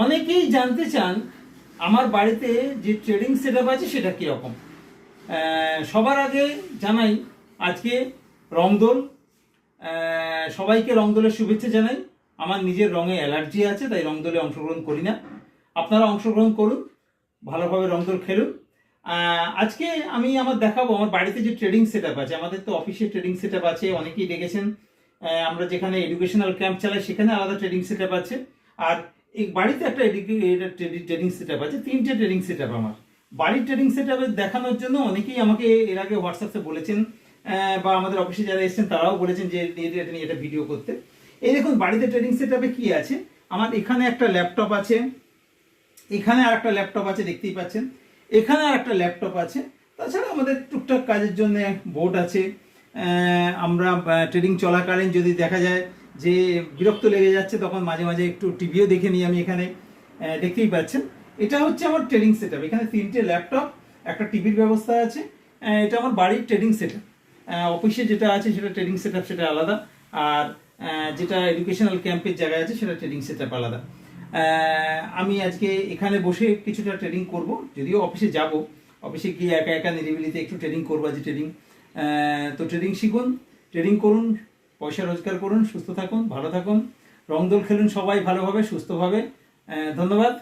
অনেকেই জানতে চান আমার বাড়িতে যে ট্রেডিং সেটআপ আছে সেটা কীরকম। সবার আগে জানাই আজকে রংদোল, সবাইকে রংদোলের শুভেচ্ছা জানাই। আমার নিজের রঙে অ্যালার্জি আছে, তাই রংদোলে অংশগ্রহণ করি না। আপনারা অংশগ্রহণ করুন, ভালোভাবে রংদোল খেলুন। আজকে আমি আমার দেখাবো আমার বাড়িতে যে ট্রেডিং সেটআপ আছে। আমাদের তো অফিসে ট্রেডিং সেটআপ আছে, অনেকেই দেখেছেন। আমরা যেখানে এডুকেশনাল ক্যাম্প চালাই সেখানে আলাদা ট্রেডিং সেটআপ আছে, আর এই বাড়িতে একটা ট্রেডিং সেটআপ আছে। 3টে ট্রেডিং সেটআপ আমার বাড়ির ট্রেডিং সেটআপে দেখানোর জন্য অনেকেই আমাকে এর আগে হোয়াটসঅ্যাপে বলেছেন, বা আমাদের অফিসে যারা এসেছেন তারাও বলেছেন যে এটা ভিডিও করতে। এই দেখুন বাড়িতে ট্রেডিং সেটআপে কি আছে। আমার এখানে একটা ল্যাপটপ আছে, এখানে আর একটা ল্যাপটপ আছে, দেখতেই পাচ্ছেন। এখানে আর একটা ল্যাপটপ আছে। তাছাড়া আমাদের টুকটাক কাজের জন্য বোর্ড আছে। আমরা ট্রেডিং চলাকালীন যদি দেখা যায় যে বিরক্ত লেগে যাচ্ছে, তখন মাঝে মাঝে একটু টিভিও দেখে নিই আমি এখানে। দেখতেই পাচ্ছেন এটা হচ্ছে আমার ট্রেডিং সেটআপ। এখানে 3টে ল্যাপটপ, একটা টিভির ব্যবস্থা আছে। এটা আমার বাড়ির ট্রেডিং সেটআপ। অফিসে যেটা আছে সেটা ট্রেডিং সেটআপ, সেটা আলাদা। আর যেটা এডুকেশনাল ক্যাম্পের জায়গায় আছে সেটা ট্রেডিং সেটআপ আলাদা। আমি আজকে এখানে বসে কিছুটা ট্রেডিং করব, যদিও অফিসে যাব। অফিসে গিয়ে একা একা নিরিবিলিতে একটু ট্রেডিং করবো আজ ট্রেডিং। তো ট্রেডিং শিখুন, ট্রেডিং করুন, পয়সা রোজগার করুন, সুস্থ থাকুন, ভালো থাকুন, রংদোল খেলুন সবাই ভালোভাবে সুস্থভাবে। ধন্যবাদ।